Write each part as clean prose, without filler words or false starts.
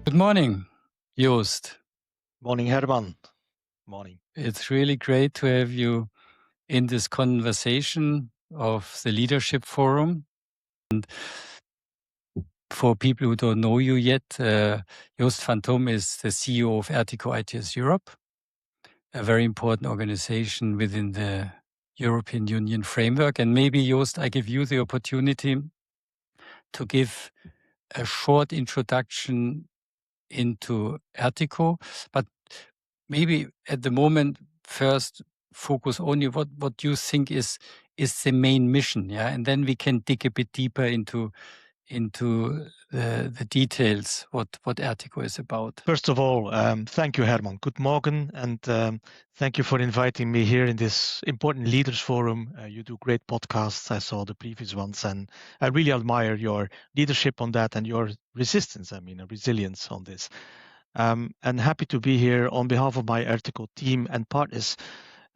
Good morning, Joost. Morning, Herman. Morning. It's really great to have you in this conversation of the Leadership Forum. And for people who don't know you yet, Joost Vantomme is the CEO of ERTICO ITS Europe, a very important organization within the European Union framework. And maybe, Joost, I give you the opportunity to give a short introduction into ERTICO, but maybe at the moment first focus only what you think is the main mission, yeah, and then we can dig a bit deeper into the details what ERTICO is about. First of all, thank you, Herman. Good morning, and thank you for inviting me here in this important leaders forum. You do great podcasts. I saw the previous ones, and I really admire your leadership on that and your resistance. Resilience on this. And happy to be here on behalf of my ERTICO team and partners.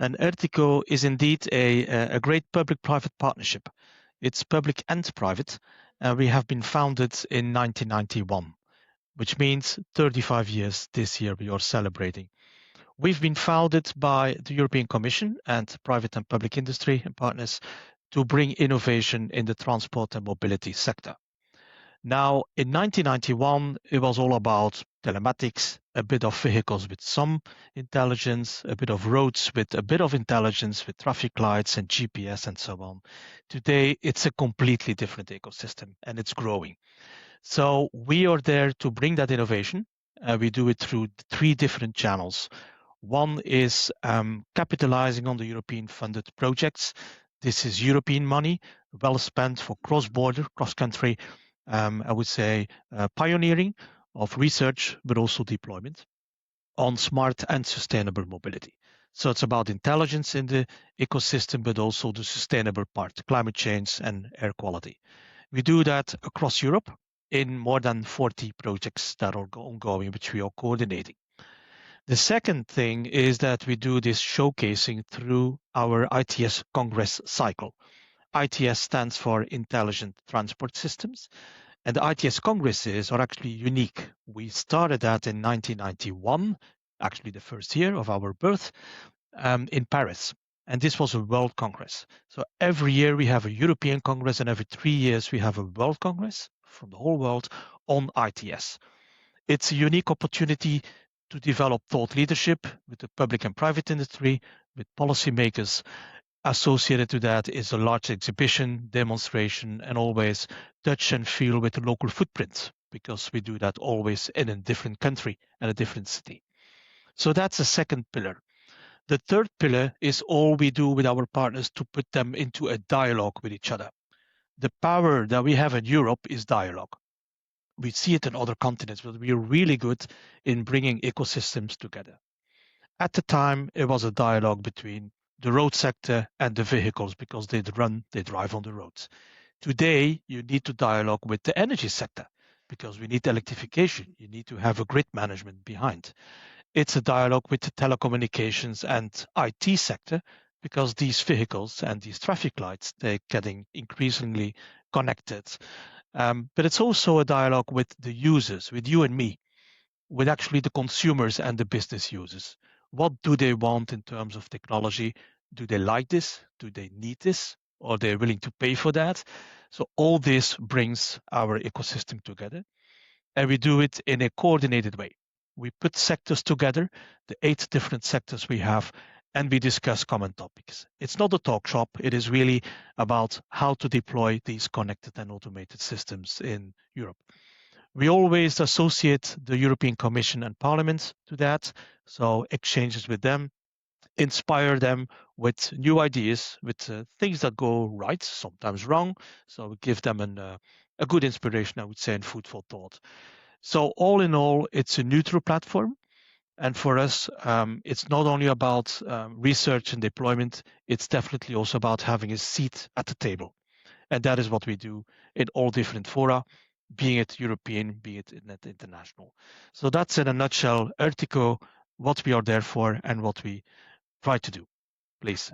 And ERTICO is indeed a great public-private partnership. It's public and private, and we have been founded in 1991. Which means 35 years this year we are celebrating. We've been founded by the European Commission and private and public industry and partners to bring innovation in the transport and mobility sector. Now, in 1991, it was all about telematics, a bit of vehicles with some intelligence, a bit of roads with a bit of intelligence, with traffic lights and GPS and so on. Today, it's a completely different ecosystem and it's growing. So we are there to bring that innovation. We do it through 3 different channels. One is capitalizing on the European funded projects. This is European money, well spent for cross-border, cross-country, I would say pioneering of research, but also deployment on smart and sustainable mobility. So it's about intelligence in the ecosystem, but also the sustainable part, climate change and air quality. We do that across Europe in more than 40 projects that are ongoing, which we are coordinating. The second thing is that we do this showcasing through our ITS Congress cycle. ITS stands for Intelligent Transport Systems, and the ITS Congresses are actually unique. We started that in 1991, actually the first year of our birth, in Paris. And this was a World Congress. So every year we have a European Congress, and every 3 years we have a World Congress from the whole world on ITS. It's a unique opportunity to develop thought leadership with the public and private industry, with policymakers. Associated to that is a large exhibition, demonstration, and always touch and feel with the local footprint, because we do that always in a different country and a different city. So that's the second pillar. The third pillar is all we do with our partners to put them into a dialogue with each other. The power that we have in Europe is dialogue. We see it in other continents, but we are really good in bringing ecosystems together. At the time, it was a dialogue between the road sector and the vehicles because they drive on the roads. Today, you need to dialogue with the energy sector because we need electrification. You need to have a grid management behind. It's a dialogue with the telecommunications and IT sector because these vehicles and these traffic lights, they're getting increasingly connected. But it's also a dialogue with the users, with you and me, with actually the consumers and the business users. What do they want in terms of technology? Do they like this? Do they need this? Or they're willing to pay for that? So all this brings our ecosystem together, and we do it in a coordinated way. We put sectors together, the 8 different sectors we have, and we discuss common topics. It's not a talk shop. It is really about how to deploy these connected and automated systems in Europe. We always associate the European Commission and Parliament to that, so exchanges with them, inspire them with new ideas, with things that go right, sometimes wrong. So we give them a good inspiration, I would say, and food for thought. So all in all, it's a neutral platform. And for us, it's not only about research and deployment, it's definitely also about having a seat at the table. And that is what we do in all different fora, being it European, be it international. So that's in a nutshell, ERTICO, what we are there for and what we try to do. Please.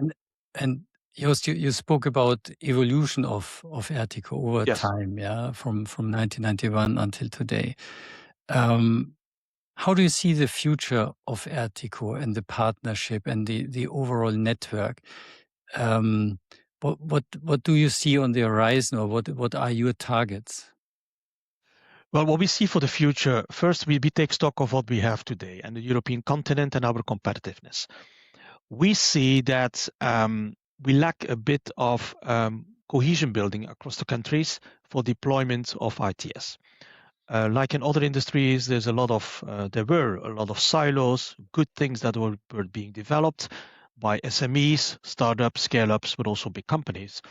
And Joost, you spoke about evolution of ERTICO over Yes. time, yeah, from 1991 until today. How do you see the future of ERTICO and the partnership and the overall network? What do you see on the horizon, or what are your targets? Well, what we see for the future, first we take stock of what we have today and the European continent and our competitiveness. We see that we lack a bit of cohesion building across the countries for deployment of ITS. Like in other industries, there were a lot of silos, good things that were being developed by SMEs, startups, scale-ups, but also big companies.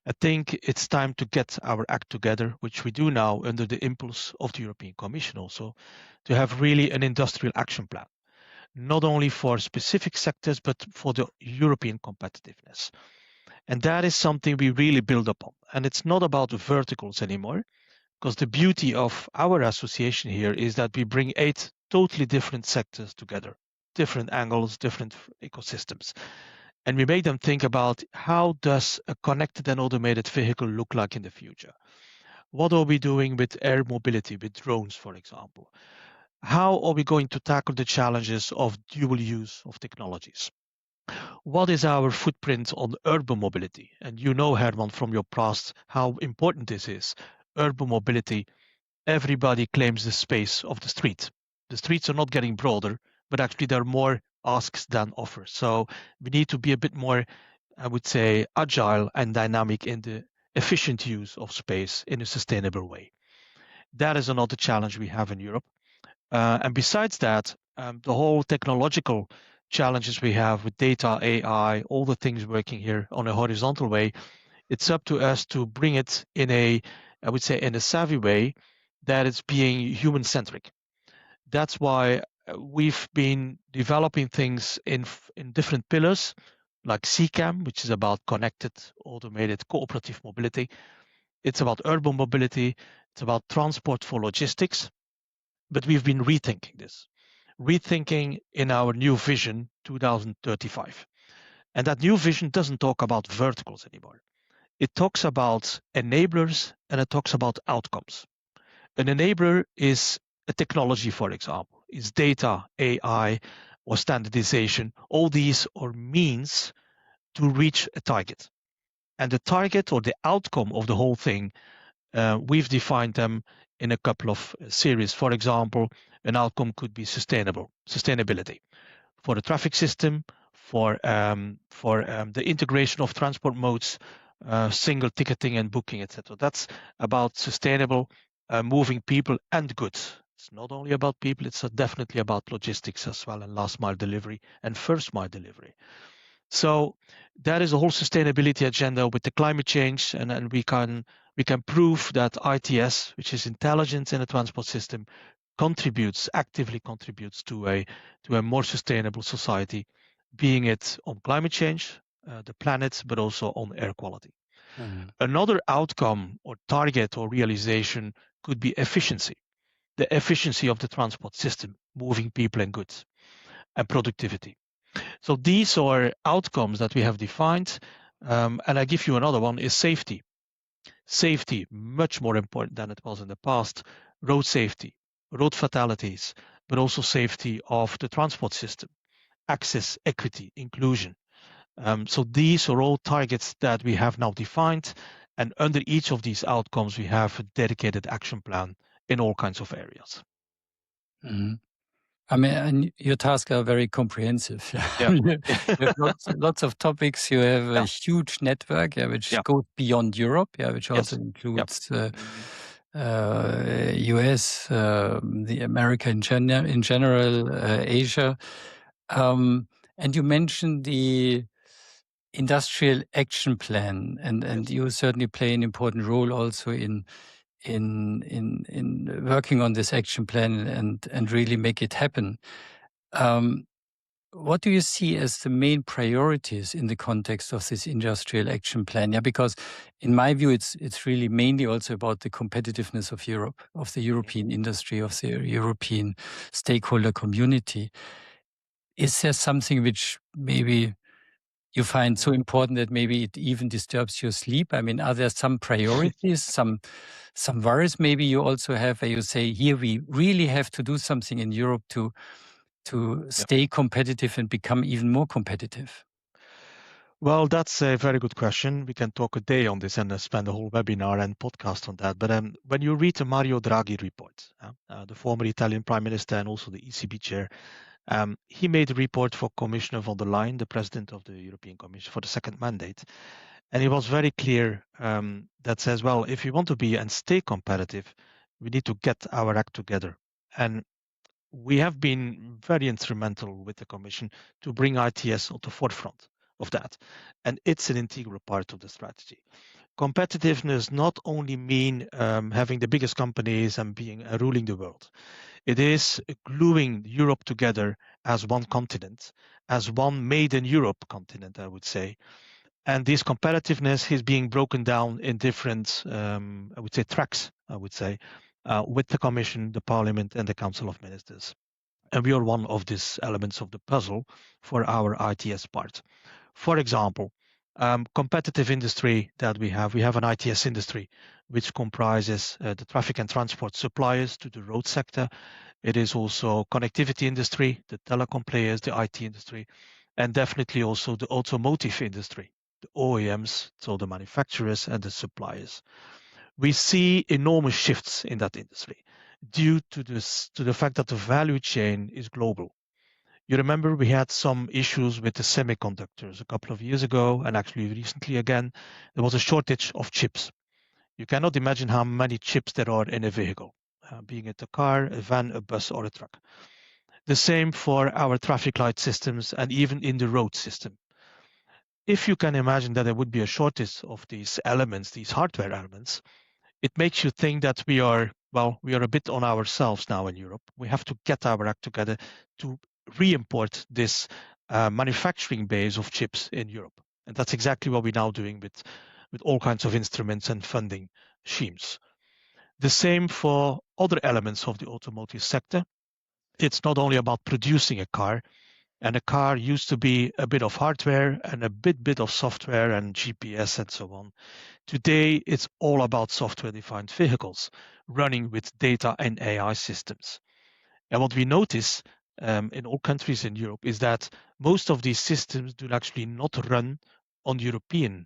I think it's time to get our act together, which we do now under the impulse of the European Commission also, to have really an industrial action plan, not only for specific sectors, but for the European competitiveness. And that is something we really build upon. And it's not about the verticals anymore, because the beauty of our association here is that we bring 8 totally different sectors together, different angles, different ecosystems. And we make them think about how does a connected and automated vehicle look like in the future? What are we doing with air mobility, with drones, for example? How are we going to tackle the challenges of dual use of technologies? What is our footprint on urban mobility? And you know, Herman, from your past, how important this is. Urban mobility, everybody claims the space of the street. The streets are not getting broader, but actually there are more asks than offers. So we need to be a bit more, I would say, agile and dynamic in the efficient use of space in a sustainable way. That is another challenge we have in Europe. And besides that, the whole technological challenges we have with data, AI, all the things working here on a horizontal way, it's up to us to bring it in I would say, in a savvy way that it's being human centric. That's why we've been developing things in different pillars, like CCAM, which is about connected, automated, cooperative mobility. It's about urban mobility. It's about transport for logistics. But we've been rethinking this, rethinking in our new vision 2035. And that new vision doesn't talk about verticals anymore. It talks about enablers and it talks about outcomes. An enabler is a technology, for example, is data, AI, or standardization. All these are means to reach a target. And the target or the outcome of the whole thing, we've defined them in a couple of series. For example, an outcome could be sustainability for the traffic system, for the integration of transport modes, single ticketing and booking, etc. That's about sustainable moving people and goods. It's not only about people, it's definitely about logistics as well, and last mile delivery and first mile delivery. So that is a whole sustainability agenda with the climate change, and we can prove that ITS, which is intelligence in the transport system, actively contributes to a more sustainable society, being it on climate change, the planet, but also on air quality. Mhm. Another outcome or target or realization could be efficiency, the efficiency of the transport system, moving people and goods, and productivity. So these are outcomes that we have defined. And I give you another one is safety. Safety, much more important than it was in the past. Road safety, road fatalities, but also safety of the transport system, access, equity, inclusion. So these are all targets that we have now defined. And under each of these outcomes, we have a dedicated action plan in all kinds of areas. Mhm. I mean, and your tasks are very comprehensive. Yeah. You have lots of topics. You have a Yeah. huge network, which Yeah. goes beyond Europe, which also Yes. Yeah. includes Mhm. US, the America in general, Asia. And you mentioned the industrial action plan, and Yes. you certainly play an important role also in working on this action plan and really make it happen. What do you see as the main priorities in the context of this industrial action plan? Yeah, because in my view, it's really mainly also about the competitiveness of Europe, of the European industry, of the European stakeholder community. Is there something which maybe you find so important that maybe it even disturbs your sleep? I mean, are there some priorities, some worries maybe you also have where you say, here we really have to do something in Europe to stay competitive and become even more competitive? Well, that's a very good question. We can talk a day on this and spend a whole webinar and podcast on that. But when you read the Mario Draghi report, the former Italian Prime Minister and also the ECB chair, he made a report for Commissioner von der Leyen, the President of the European Commission, for the second mandate. And he was very clear that says, well, if we want to be and stay competitive, we need to get our act together. And we have been very instrumental with the Commission to bring ITS on the forefront of that. And it's an integral part of the strategy. Competitiveness not only mean having the biggest companies and being ruling the world. It is gluing Europe together as one continent, as one made in Europe continent, I would say. And this competitiveness is being broken down in different, I would say, tracks, with the Commission, the Parliament, and the Council of Ministers. And we are one of these elements of the puzzle for our ITS part. For example, competitive industry that we have an ITS industry, which comprises the traffic and transport suppliers to the road sector. It is also connectivity industry, the telecom players, the IT industry, and definitely also the automotive industry, the OEMs, so the manufacturers and the suppliers. We see enormous shifts in that industry due to the fact that the value chain is global. You remember we had some issues with the semiconductors a couple of years ago, and actually recently again, there was a shortage of chips. You cannot imagine how many chips there are in a vehicle, being it a car, a van, a bus, or a truck. The same for our traffic light systems and even in the road system. If you can imagine that there would be a shortage of these elements, these hardware elements, it makes you think that we are a bit on ourselves now in Europe. We have to get our act together to re-import this manufacturing base of chips in Europe. And that's exactly what we're now doing with all kinds of instruments and funding schemes. The same for other elements of the automotive sector. It's not only about producing a car, and a car used to be a bit of hardware and a bit of software and GPS and so on. Today, it's all about software-defined vehicles running with data and AI systems. And what we notice in all countries in Europe is that most of these systems do actually not run on European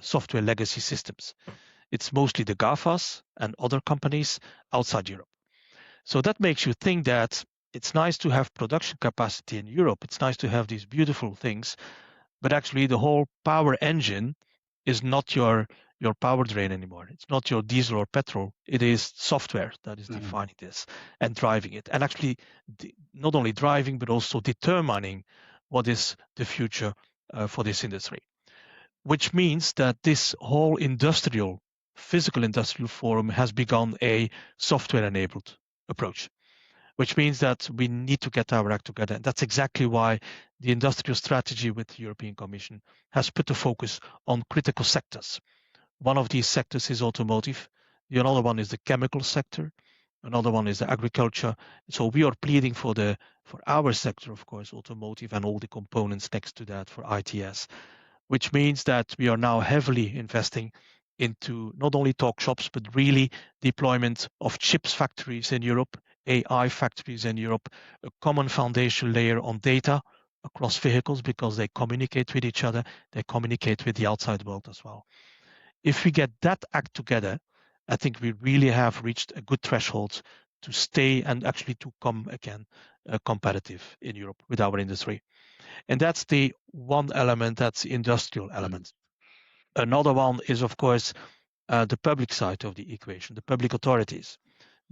software legacy systems. It's mostly the GAFAs and other companies outside Europe. So that makes you think that it's nice to have production capacity in Europe. It's nice to have these beautiful things, but actually the whole power engine is not your powertrain anymore. It's not your diesel or petrol. It is software that is defining this and driving it. And actually not only driving, but also determining what is the future for this industry. Which means that this whole physical industrial forum has become a software-enabled approach, which means that we need to get our act together. And that's exactly why the industrial strategy with the European Commission has put the focus on critical sectors. One of these sectors is automotive. The other one is the chemical sector. Another one is the agriculture. So we are pleading for our sector, of course, automotive and all the components next to that for ITS, which means that we are now heavily investing into not only talk shops, but really deployment of chips factories in Europe, AI factories in Europe, a common foundation layer on data across vehicles because they communicate with each other, they communicate with the outside world as well. If we get that act together, I think we really have reached a good threshold to stay and actually to come again competitive in Europe with our industry. And that's the one element, that's the industrial element. Another one is, of course, the public side of the equation, the public authorities,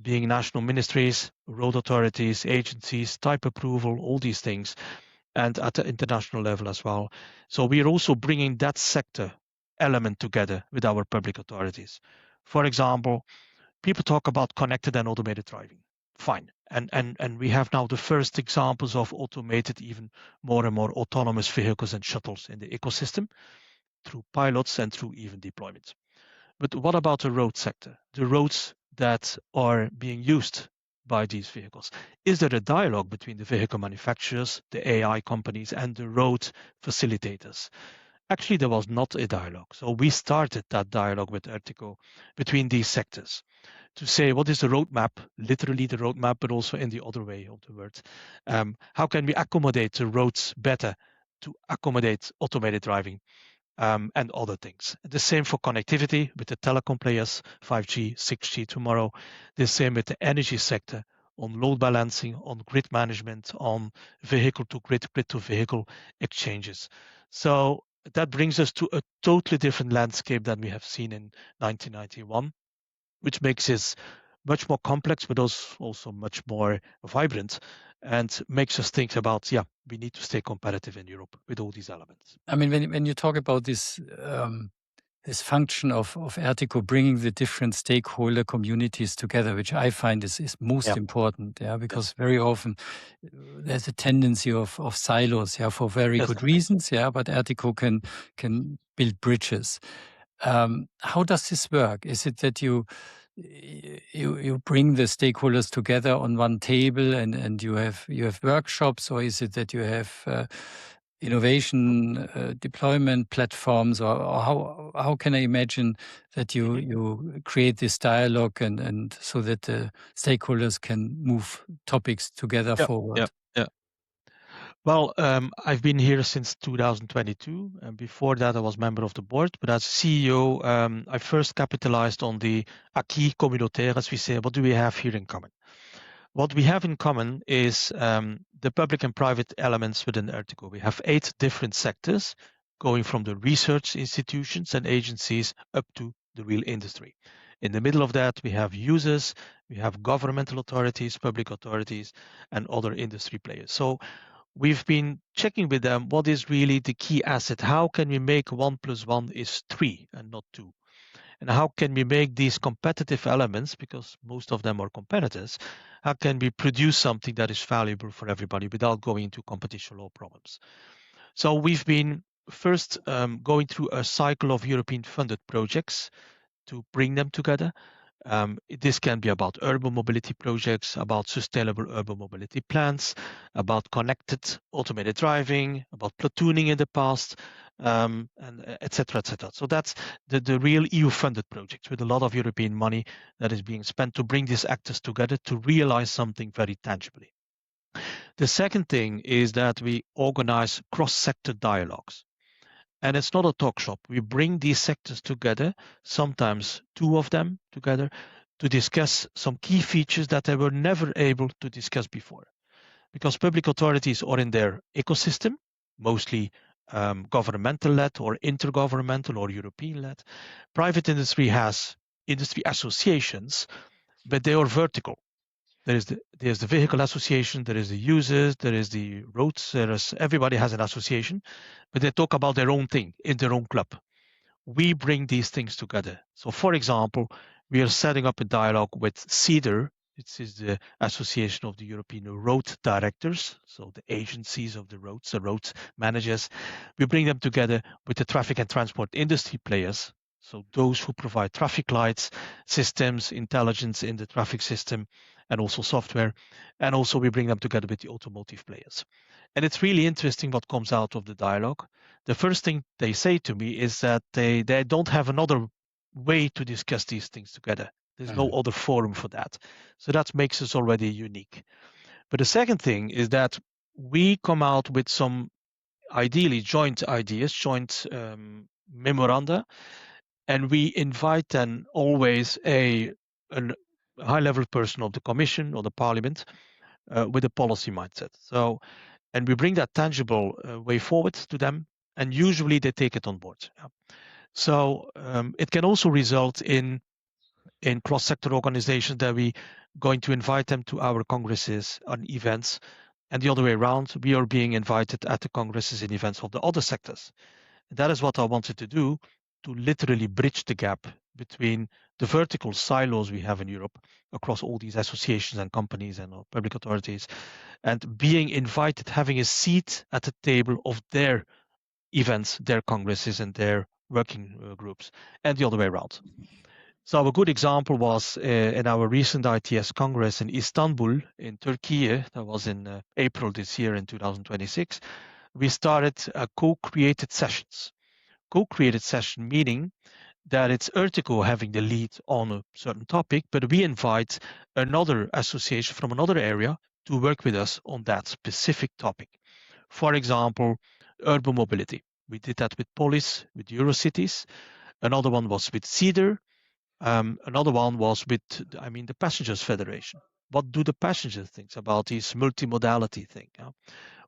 being national ministries, road authorities, agencies, type approval, all these things, and at the international level as well. So we are also bringing that sector element together with our public authorities. For example, people talk about connected and automated driving. Fine. And we have now the first examples of automated, even more and more autonomous vehicles and shuttles in the ecosystem through pilots and through even deployments. But what about the road sector? The roads that are being used by these vehicles? Is there a dialogue between the vehicle manufacturers, the AI companies, and the road facilitators? Actually, there was not a dialogue. So we started that dialogue with ERTICO between these sectors to say what is the roadmap, literally the roadmap, but also in the other way of the word. How can we accommodate the roads better to accommodate automated driving? And other things. The same for connectivity with the telecom players, 5G, 6G tomorrow. The same with the energy sector on load balancing, on grid management, on vehicle to grid, grid to vehicle exchanges. So that brings us to a totally different landscape than we have seen in 1991, which makes it much more complex, but also much more vibrant and makes us think about, we need to stay competitive in Europe with all these elements. I mean, when you talk about this this function of ERTICO bringing the different stakeholder communities together, which I find is most important, because very often there's a tendency of silos, for very good reasons, but ERTICO can build bridges. How does this work? Is it that you bring the stakeholders together on one table and you have workshops, or is it that you have innovation deployment platforms, or how can I imagine that you create this dialogue and so that the stakeholders can move topics together forward? Well, I've been here since 2022, and before that I was member of the board. But as CEO, I first capitalized on the acquis communautaire, as we say. What do we have here in common? What we have in common is the public and private elements within ERTICO. We have 8 different sectors, going from the research institutions and agencies up to the real industry. In the middle of that, we have users, we have governmental authorities, public authorities, and other industry players. So we've been checking with them what is really the key asset. How can we make 1 + 1 is 3 and not 2? And how can we make these competitive elements, because most of them are competitors, how can we produce something that is valuable for everybody without going into competition law problems? So we've been first going through a cycle of European funded projects to bring them together. This can be about urban mobility projects, about sustainable urban mobility plans, about connected automated driving, about platooning in the past, and et cetera, et cetera. So that's the real EU-funded projects with a lot of European money that is being spent to bring these actors together to realize something very tangibly. The second thing is that we organize cross-sector dialogues. And it's not a talk shop. We bring these sectors together, sometimes 2 of them together, to discuss some key features that they were never able to discuss before. Because public authorities are in their ecosystem, mostly governmental-led or intergovernmental or European-led. Private industry has industry associations, but they are vertical. There's the vehicle association, there is the users, there is the roads, everybody has an association, but they talk about their own thing in their own club. We bring these things together. So for example, we are setting up a dialogue with CEDAR. It is the Association of the European Road Directors, so the agencies of the roads managers. We bring them together with the traffic and transport industry players, so those who provide traffic lights, systems, intelligence in the traffic system, and also software. And also we bring them together with the automotive players. And it's really interesting what comes out of the dialogue. The first thing they say to me is that they don't have another way to discuss these things together. There's no other forum for that. So that makes us already unique. But the second thing is that we come out with some ideally joint ideas, joint memoranda, and we invite then always a high-level person of the Commission or the Parliament with a policy mindset. So, and we bring that tangible way forward to them, and usually they take it on board. So it can also result in cross-sector organizations that we going to invite them to our congresses and events, and the other way around, we are being invited at the congresses and events of the other sectors. That is what I wanted to do, to literally bridge the gap between the vertical silos we have in Europe across all these associations and companies and public authorities, and being invited, having a seat at the table of their events, their congresses, and their working groups, and the other way around. So a good example was in our recent ITS Congress in Istanbul, in Turkey. That was in April this year in 2026. We started co-created sessions. Co-created session meaning that it's ERTICO having the lead on a certain topic, but we invite another association from another area to work with us on that specific topic. For example, urban mobility. We did that with Polis, with Eurocities. Another one was with CEDAR. Another one was with, the Passengers Federation. What do the passengers think about this multimodality thing?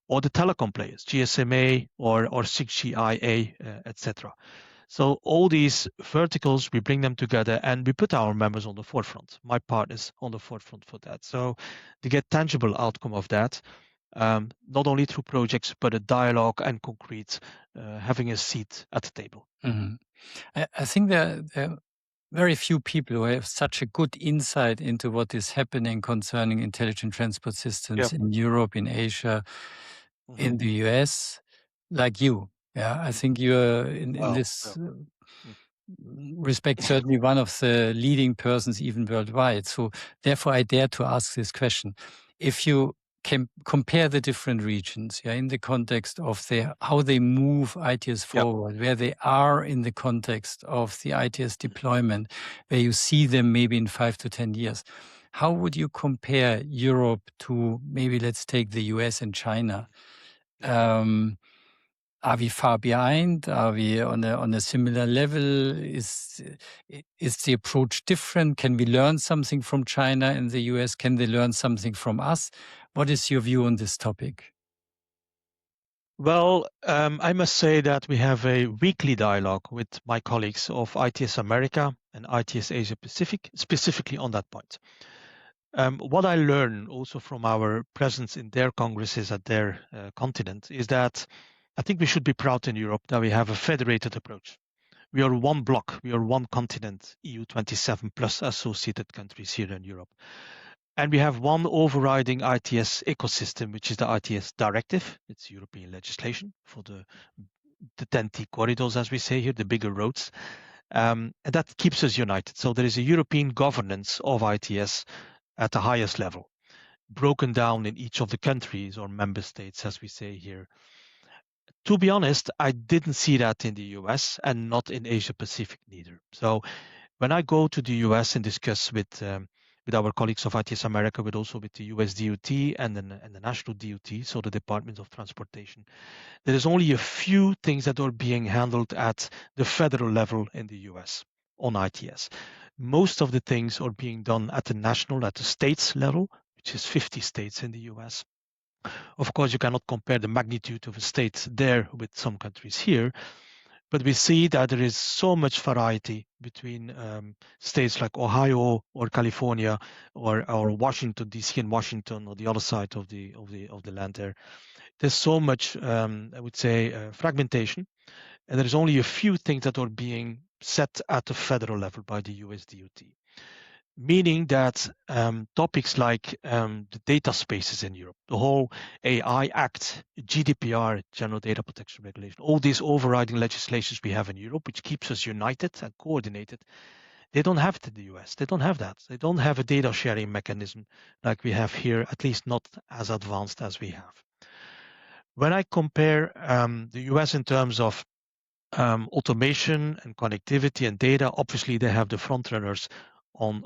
Or the telecom players, GSMA or 6GIA, etc. So all these verticals, we bring them together and we put our members on the forefront, my partners on the forefront for that. So to get tangible outcome of that, not only through projects, but a dialogue and concrete, having a seat at the table. Mm-hmm. I think there are very few people who have such a good insight into what is happening concerning intelligent transport systems in Europe, in Asia, in the US, like you. Yeah, I think you're in this respect certainly one of the leading persons even worldwide. So therefore I dare to ask this question. If you can compare the different regions, in the context of how they move ITS forward, where they are in the context of the ITS deployment, where you see them maybe in 5 to 10 years, how would you compare Europe to maybe, let's take the US and China? Are we far behind? Are we on a similar level? Is the approach different? Can we learn something from China and the US? Can they learn something from us? What is your view on this topic? Well, I must say that we have a weekly dialogue with my colleagues of ITS America and ITS Asia Pacific, specifically on that point. What I learn also from our presence in their congresses at their continent is that I think we should be proud in Europe that we have a federated approach. We are one bloc, we are one continent, EU 27 plus associated countries here in Europe. And we have one overriding ITS ecosystem, which is the ITS directive. It's European legislation for the 10T corridors, as we say here, the bigger roads. And that keeps us united. So there is a European governance of ITS at the highest level, broken down in each of the countries or member states, as we say here. To be honest, I didn't see that in the US and not in Asia Pacific neither. So when I go to the US and discuss with our colleagues of ITS America, but also with the US DOT and the national DOT, so the Department of Transportation, there is only a few things that are being handled at the federal level in the US on ITS. Most of the things are being done at the national, at the states level, which is 50 states in the US. Of course, you cannot compare the magnitude of a state there with some countries here, but we see that there is so much variety between states like Ohio or California or Washington DC and Washington or the other side of the land there. There's so much, I would say, fragmentation, and there's only a few things that are being set at the federal level by the US DOT. Meaning that topics like the data spaces in Europe, the whole AI Act, GDPR, General Data Protection Regulation, all these overriding legislations we have in Europe, which keeps us united and coordinated, they don't have it in the US. They don't have that. They don't have a data sharing mechanism like we have here, at least not as advanced as we have. When I compare the US in terms of automation and connectivity and data, obviously they have the front runners on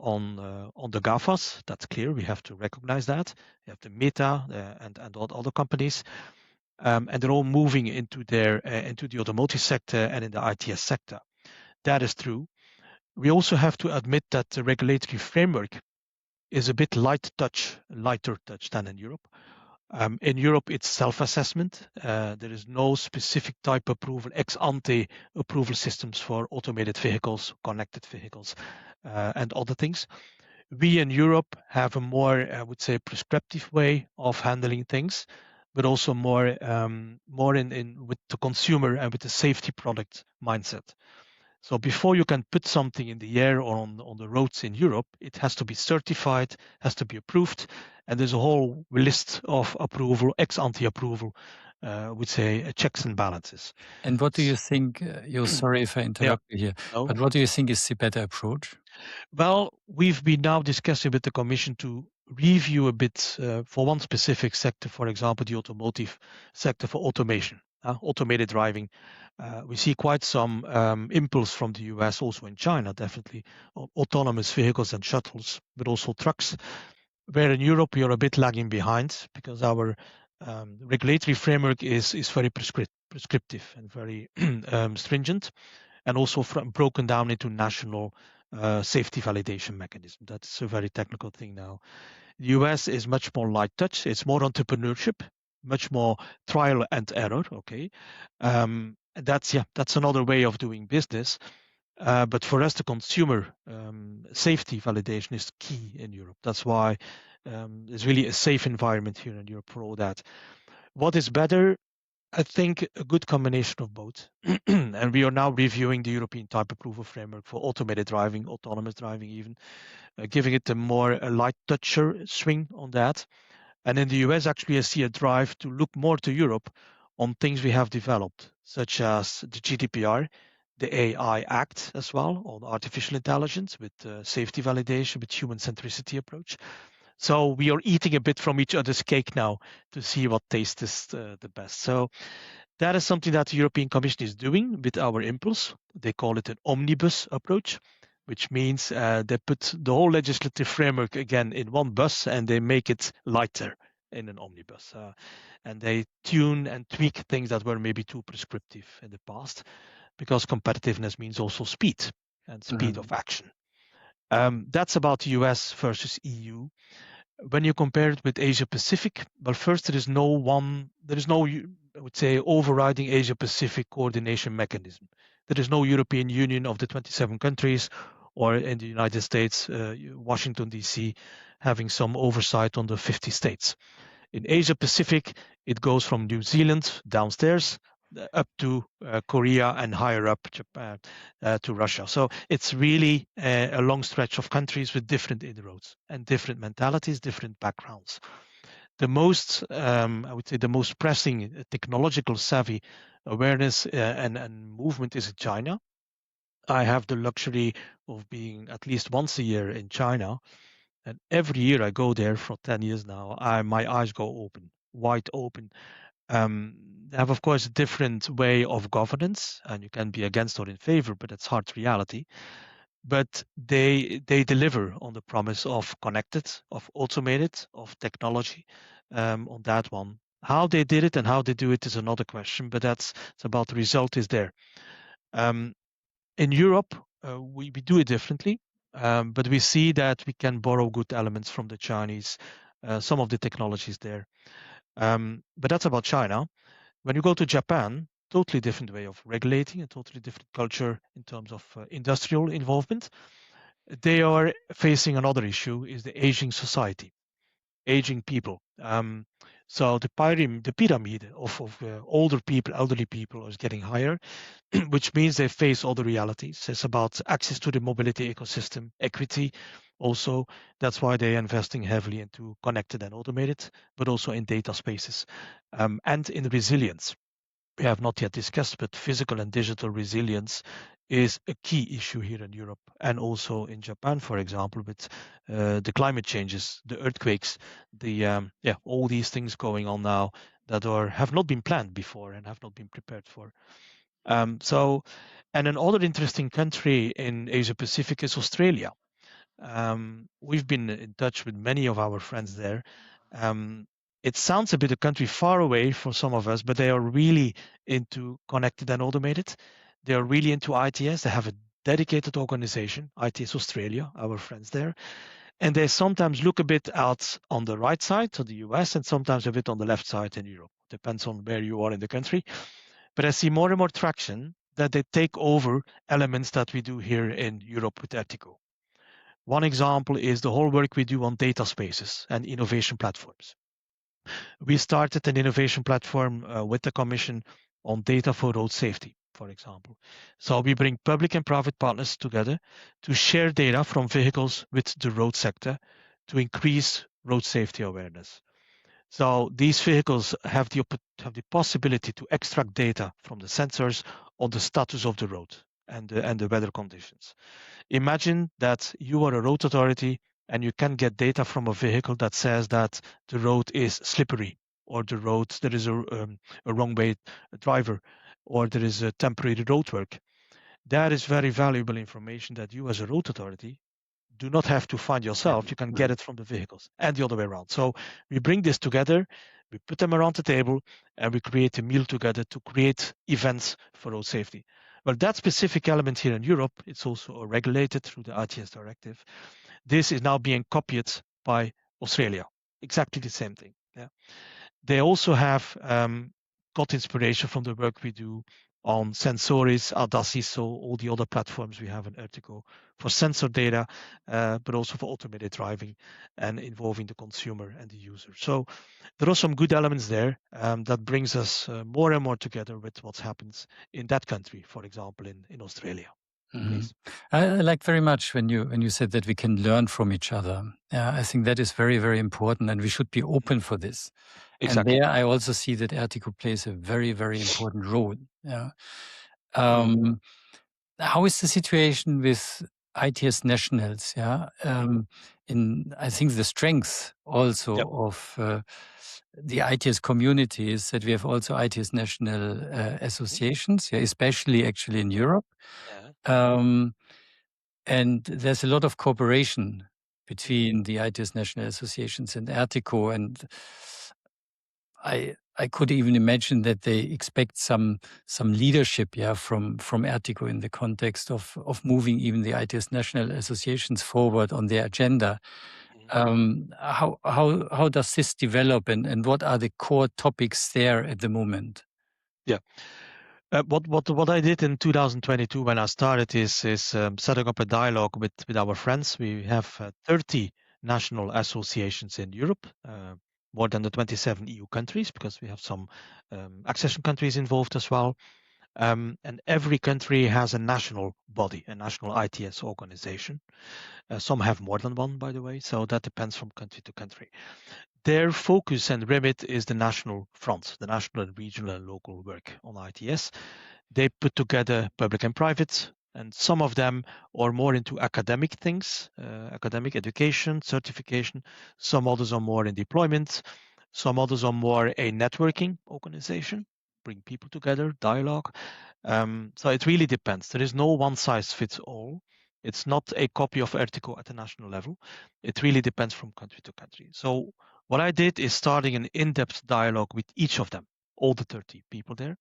the GAFAs. That's clear. We have to recognize that. You have the Meta and other companies, and they're all moving into the automotive sector and in the ITS sector. That is true. We also have to admit that the regulatory framework is a bit lighter touch than in Europe. In Europe, it's self-assessment. There is no specific type approval, ex-ante approval systems for automated vehicles, connected vehicles, and other things. We in Europe have a more, I would say, prescriptive way of handling things, but also more in with the consumer and with the safety product mindset. So before you can put something in the air or on the roads in Europe, it has to be certified, has to be approved, and there's a whole list of approval, ex-ante approval, would say checks and balances. And what do you think, sorry if I interrupt you here, but what do you think is the better approach? Well, we've been now discussing with the Commission to review a bit for one specific sector, for example, the automotive sector for automation, automated driving. We see quite some impulse from the US, also in China, definitely, on autonomous vehicles and shuttles, but also trucks, where in Europe we are a bit lagging behind because our regulatory framework is very prescriptive and very stringent, and also broken down into national safety validation mechanism. That's a very technical thing now. The US is much more light touch. It's more entrepreneurship, much more trial and error. Okay, that's another way of doing business. But for us, the consumer safety validation is key in Europe. That's why there's really a safe environment here in Europe for all that. What is better? I think a good combination of both. And we are now reviewing the European type approval framework for automated driving, autonomous driving even, giving it a more light toucher swing on that. And in the US, actually, I see a drive to look more to Europe on things we have developed, such as the GDPR, the AI Act as well, on artificial intelligence with safety validation, with human centricity approach. So we are eating a bit from each other's cake now to see what tastes the best. So that is something that the European Commission is doing with our impulse. They call it an omnibus approach, which means they put the whole legislative framework again in one bus and they make it lighter in an omnibus. And they tune and tweak things that were maybe too prescriptive in the past, because competitiveness means also speed and speed of action. That's about the US versus EU. When you compare it with Asia Pacific, well, first, there is no, I would say, overriding Asia Pacific coordination mechanism. There is no European Union of the 27 countries, or in the United States, Washington, D.C., having some oversight on the 50 states. In Asia Pacific, it goes from New Zealand downstairs up to Korea and higher up Japan, to Russia. So it's really a long stretch of countries with different inroads and different mentalities, different backgrounds. The most, I would say, the most pressing technological savvy awareness and movement is in China. I have the luxury of being at least once a year in China, and every year I go there for 10 years now. My eyes go open, wide open. They have, of course, a different way of governance, and you can be against or in favor, but it's hard reality. But they deliver on the promise of connected, of automated, of technology on that one. How they did it and how they do it is another question, but it's about the result is there. In Europe, we do it differently, but we see that we can borrow good elements from the Chinese, some of the technologies there. But that's about China. When you go to Japan, totally different way of regulating, a totally different culture in terms of industrial involvement. They are facing another issue: is the aging society, aging people. So the pyramid of older people, elderly people, is getting higher, which means they face all the realities. It's about access to the mobility ecosystem, equity. Also, that's why they're investing heavily into connected and automated, but also in data spaces, and in resilience. We have not yet discussed, but physical and digital resilience is a key issue here in Europe and also in Japan, for example, with the climate changes, the earthquakes, all these things going on now that have not been planned before and have not been prepared for. And another interesting country in Asia Pacific is Australia. We've been in touch with many of our friends there. Um, it sounds a bit a country far away for some of us, but they are really into connected and automated. They are really into ITS. They have a dedicated organization, ITS Australia, our friends there. And they sometimes look a bit out on the right side to the US and sometimes a bit on the left side in Europe. Depends on where you are in the country. But I see more and more traction that they take over elements that we do here in Europe with ERTICO. One example is the whole work we do on data spaces and innovation platforms. We started an innovation platform with the Commission on data for road safety, for example. So we bring public and private partners together to share data from vehicles with the road sector to increase road safety awareness. So these vehicles have the possibility to extract data from the sensors on the status of the road. and the weather conditions. Imagine that you are a road authority and you can get data from a vehicle that says that the road is slippery, or the road there is a wrong way driver, or there is a temporary road work. That is very valuable information that you as a road authority do not have to find Yeah. yourself. You can get it from the vehicles and the other way around. So we bring this together, we put them around the table, and we create a meal together to create events for road safety. Well, that specific element here in Europe, it's also regulated through the ITS directive. This is now being copied by Australia. Exactly the same thing. Yeah. They also have got inspiration from the work we do on Sensoris, Audaciso, all the other platforms we have in ERTICO for sensor data, but also for automated driving and involving the consumer and the user. So there are some good elements there that brings us more and more together with what happens in that country, for example, in Australia. Please. I like very much when you said that we can learn from each other. I think that is very, very important, and we should be open for this. And Exactly. there, I also see that ERTICO plays a very, very important role. Yeah. How is the situation with ITS nationals? Yeah. I think the strength also Yep. of the ITS community is that we have also ITS national associations, yeah, especially actually in Europe. Yeah. And there's a lot of cooperation between the ITS national associations and ERTICO, and I could even imagine that they expect some leadership, yeah, from ERTICO in the context of moving even the ITS national associations forward on their agenda. How does this develop, and what are the core topics there at the moment? Yeah. What I did in 2022 when I started is setting up a dialogue with our friends. We have 30 national associations in Europe, more than the 27 EU countries, because we have some accession countries involved as well. And every country has a national body, a national ITS organization. Some have more than one, by the way, so that depends from country to country. Their focus and remit is the national front, the national and regional and local work on ITS. They put together public and private, and some of them are more into academic things, academic education, certification. Some others are more in deployment. Some others are more a networking organization, bring people together, dialogue. So it really depends. There is no one size fits all. It's not a copy of ERTICO at the national level. It really depends from country to country. So what I did is starting an in-depth dialogue with each of them, all the 30 people there,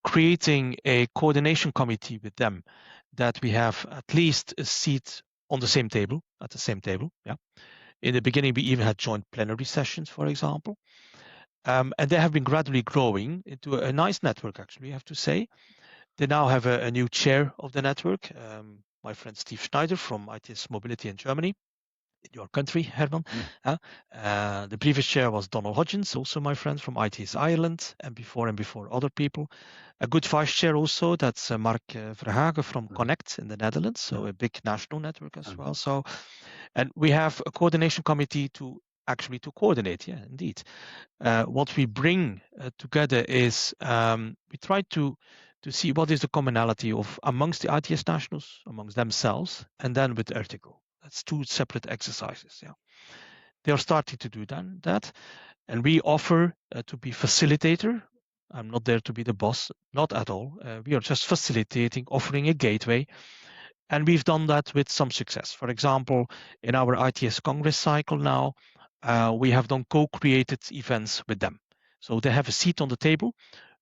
creating a coordination committee with them that we have at least a seat on the same table, at the same table. Yeah. In the beginning, we even had joint plenary sessions, for example. And they have been gradually growing into a nice network, actually, I have to say. They now have a new chair of the network, my friend Steve Schneider from ITS Mobility in Germany, in your country, Herman. The previous chair was Donald Hodgins, also my friend from ITS Ireland, and before other people. A good vice chair also, that's Mark Verhagen from Connect in the Netherlands, so a big national network as well. So, and we have a coordination committee to actually to coordinate. Yeah, indeed. What we bring together is we try to see what is the commonality of amongst the ITS nationals, amongst themselves, and then with ERTICO. That's two separate exercises. Yeah, they are starting to do that, and we offer to be facilitator. I'm not there to be the boss, not at all. We are just facilitating, offering a gateway, and we've done that with some success. For example, in our ITS Congress cycle now, we have done co-created events with them. So they have a seat on the table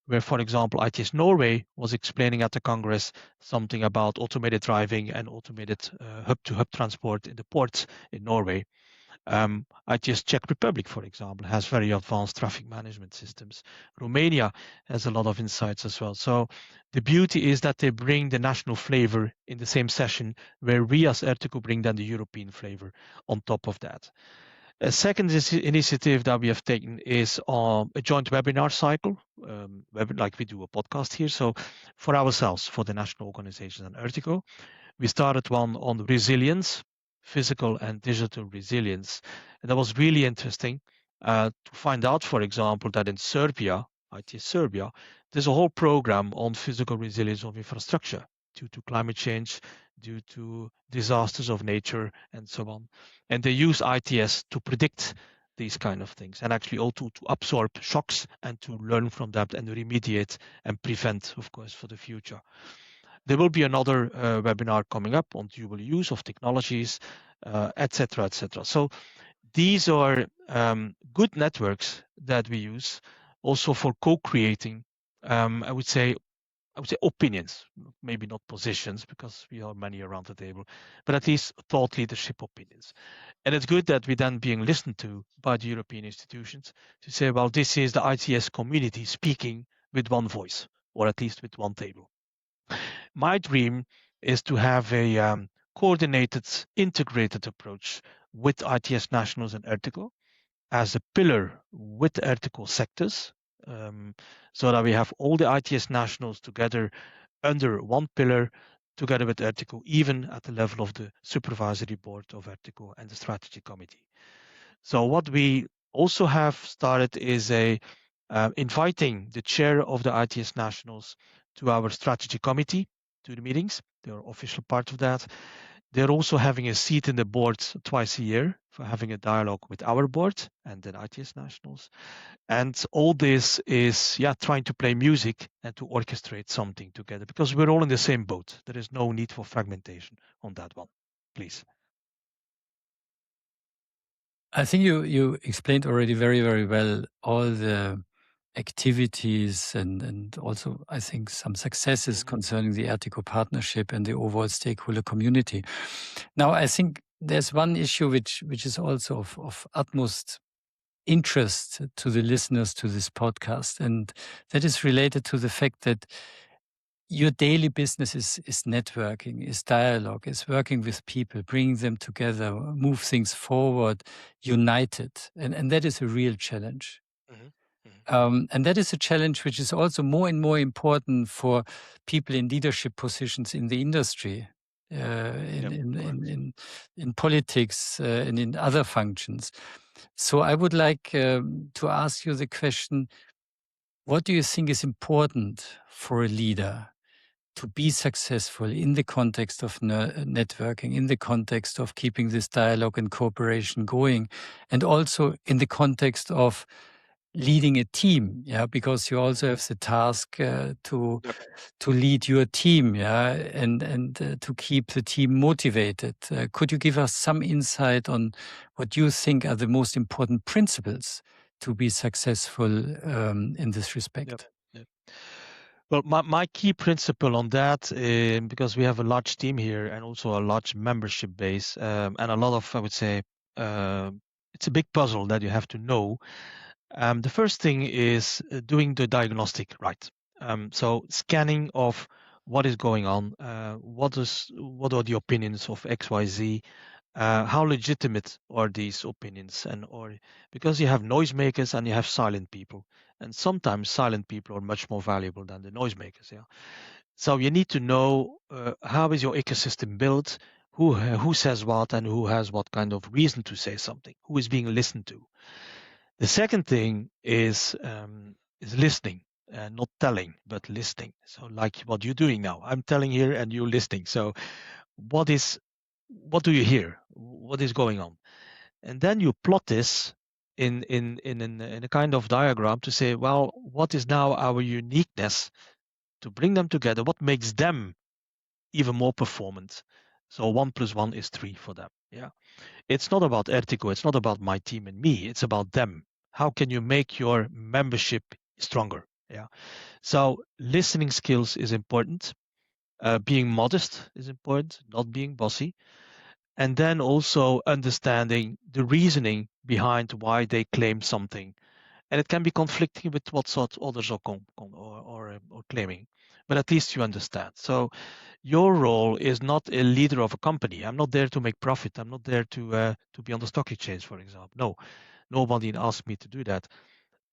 where, for example, ITS Norway was explaining at the Congress something about automated driving and automated hub-to-hub transport in the ports in Norway. ITS Czech Republic, for example, has very advanced traffic management systems. Romania has a lot of insights as well. So the beauty is that they bring the national flavor in the same session, where we as ERTICO bring then the European flavor on top of that. A second initiative that we have taken is a joint webinar cycle, like we do a podcast here. So for ourselves, for the national organization and ERTICO, we started one on resilience, physical and digital resilience. And that was really interesting to find out, for example, that in Serbia, IT Serbia, there's a whole program on physical resilience of infrastructure. due to climate change, due to disasters of nature, and so on. And they use ITS to predict these kind of things and actually also to absorb shocks and to learn from that and remediate and prevent, of course, for the future. There will be another webinar coming up on dual use of technologies, etc., etc. So these are good networks that we use also for co-creating. I would say opinions, maybe not positions, because we are many around the table, but at least thought leadership opinions. And it's good that we're then being listened to by the European institutions to say, well, this is the ITS community speaking with one voice, or at least with one table. My dream is to have a coordinated, integrated approach with ITS nationals and ERTICO as a pillar with the ERTICO sectors, so that we have all the ITS nationals together under one pillar, together with ERTICO, even at the level of the supervisory board of ERTICO and the strategy committee. So what we also have started is inviting the chair of the ITS nationals to our strategy committee, to the meetings. They're official part of that. They're also having a seat in the board twice a year for having a dialogue with our board and the ITS nationals. And all this is, trying to play music and to orchestrate something together, because we're all in the same boat. There is no need for fragmentation on that one. Please. I think you explained already very, very well all the activities and also, I think, some successes concerning the ERTICO partnership and the overall stakeholder community. Now, I think there's one issue which is also of utmost interest to the listeners to this podcast, and that is related to the fact that your daily business is networking, is dialogue, is working with people, bringing them together, move things forward, united. And that is a real challenge. And that is a challenge which is also more and more important for people in leadership positions in the industry, in politics, and in other functions. So I would like to ask you the question, what do you think is important for a leader to be successful in the context of networking, in the context of keeping this dialogue and cooperation going, and also in the context of leading a team, because you also have the task to lead your team, and to keep the team motivated. Could you give us some insight on what you think are the most important principles to be successful in this respect? Yep. Well, my key principle on that, because we have a large team here and also a large membership base, and a lot of, I would say, it's a big puzzle that you have to know. The first thing is doing the diagnostic right. So scanning of what is going on, what are the opinions of XYZ, how legitimate are these opinions, or because you have noisemakers and you have silent people, and sometimes silent people are much more valuable than the noisemakers. So you need to know how is your ecosystem built, who says what, and who has what kind of reason to say something, who is being listened to. The second thing is listening, not telling, but listening. So like what you're doing now, I'm telling here and you're listening. So what do you hear? What is going on? And then you plot this in a kind of diagram to say, well, what is now our uniqueness to bring them together? What makes them even more performant? So 1 + 1 is 3 for them. It's not about ERTICO. It's not about my team and me. It's about them. How can you make your membership stronger? So listening skills is important. Being modest is important, not being bossy. And then also understanding the reasoning behind why they claim something. And it can be conflicting with what sort others are claiming, but at least you understand. So your role is not a leader of a company. I'm not there to make profit. I'm not there to be on the stock exchange, for example. No, nobody asked me to do that.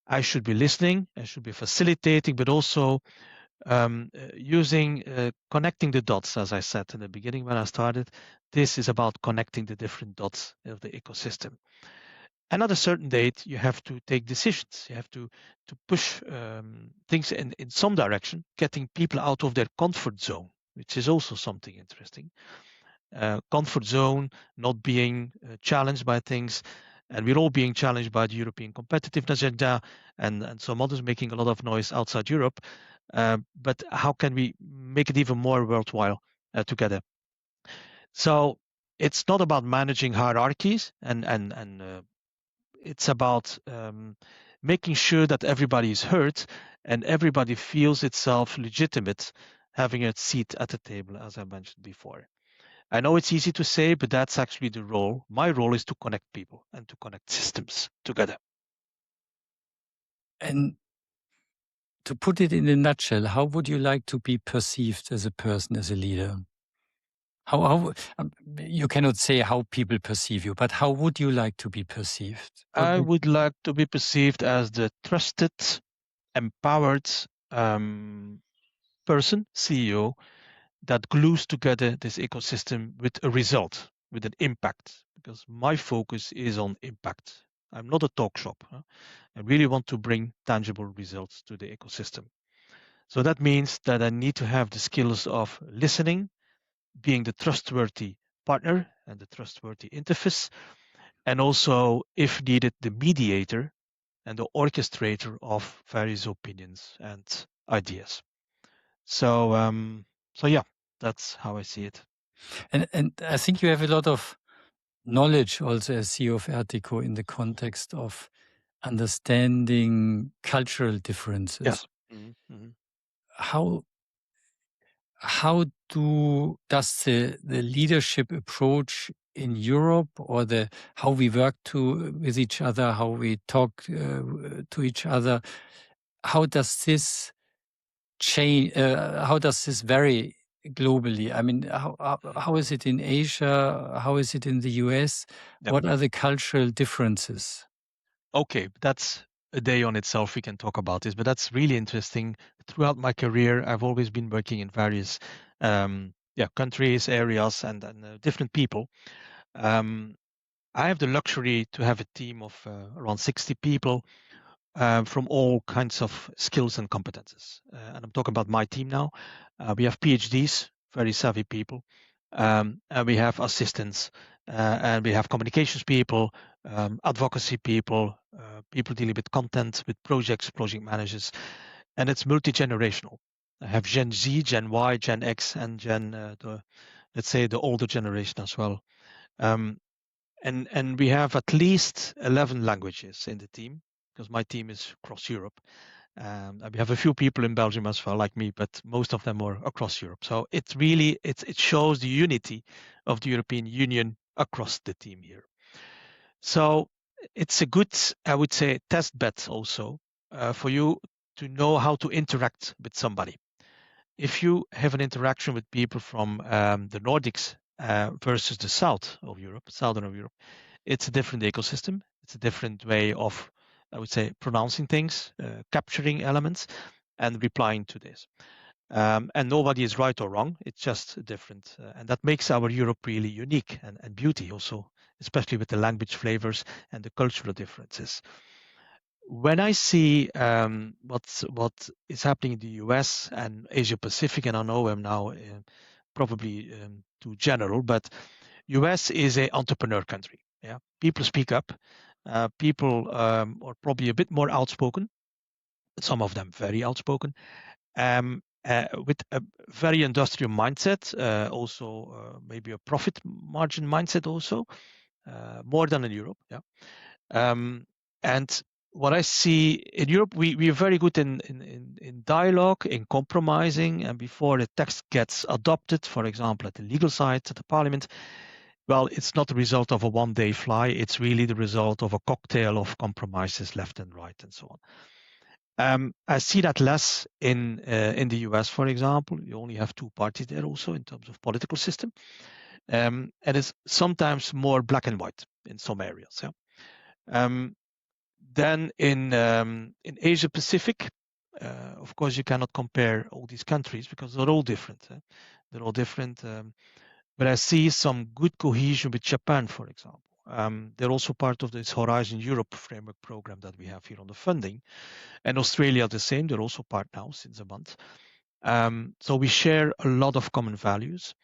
I should be listening. I should be facilitating, but also connecting the dots, as I said in the beginning when I started. This is about connecting the different dots of the ecosystem. And at a certain date, you have to take decisions. You have to push things in some direction, getting people out of their comfort zone. which is also something interesting. Comfort zone, not being challenged by things. And we're all being challenged by the European competitiveness agenda and some others making a lot of noise outside Europe. But how can we make it even more worthwhile together? So it's not about managing hierarchies and it's about making sure that everybody is heard and everybody feels itself legitimate having a seat at the table, as I mentioned before. I know it's easy to say, but that's actually the role. My role is to connect people and to connect systems together. And to put it in a nutshell, how would you like to be perceived as a person, as a leader? You cannot say how people perceive you, but how would you like to be perceived? I would like to be perceived as the trusted, empowered person, CEO, that glues together this ecosystem with a result, with an impact, because my focus is on impact. I'm not a talk shop. Huh? I really want to bring tangible results to the ecosystem. So that means that I need to have the skills of listening, being the trustworthy partner and the trustworthy interface, and also, if needed, the mediator and the orchestrator of various opinions and ideas. So, yeah, that's how I see it. And I think you have a lot of knowledge also as CEO of ERTICO in the context of understanding cultural differences. Yes. Mm-hmm. How does the leadership approach in Europe, or how we work with each other, how we talk to each other, how does this change? How does this vary globally? I mean, how is it in Asia? How is it in the US? Yep. What are the cultural differences? Okay, that's a day on itself. We can talk about this, but that's really interesting. Throughout my career, I've always been working in various countries, areas, and different people. Um, I have the luxury to have a team of around 60 people from all kinds of skills and competences. And I'm talking about my team now. We have PhDs, very savvy people, and we have assistants, and we have communications people, advocacy people, people dealing with content, with projects, project managers, and it's multi-generational. I have Gen Z, Gen Y, Gen X, and let's say the older generation as well. Um, and we have at least 11 languages in the team because my team is across Europe. And we have a few people in Belgium as well, like me, but most of them are across Europe. So it shows the unity of the European Union across the team here. So it's a good, I would say, test bed also for you to know how to interact with somebody. If you have an interaction with people from the Nordics versus the southern of Europe, it's a different ecosystem. It's a different way of, I would say, pronouncing things, capturing elements, and replying to this. And nobody is right or wrong. It's just different. And that makes our Europe really unique and beauty also, especially with the language flavors and the cultural differences. When I see what is happening in the US and Asia Pacific, and I know I'm now probably too general, but US is an entrepreneur country. Yeah, people speak up. People are probably a bit more outspoken. Some of them very outspoken, with a very industrial mindset. Also, maybe a profit margin mindset. Also, more than in Europe. Yeah, and what I see in Europe, we are very good in dialogue, in compromising, and before the text gets adopted, for example, at the legal side, at the parliament, well, it's not the result of a one-day fly. It's really the result of a cocktail of compromises left and right and so on. I see that less in the US, for example. You only have two parties there also in terms of political system. And it's sometimes more black and white in some areas. Yeah. Then in Asia Pacific, of course, you cannot compare all these countries because they're all different. They're all different. But I see some good cohesion with Japan, for example. They're also part of this Horizon Europe framework program that we have here on the funding. And Australia, the same. They're also part now since a month. So we share a lot of common values.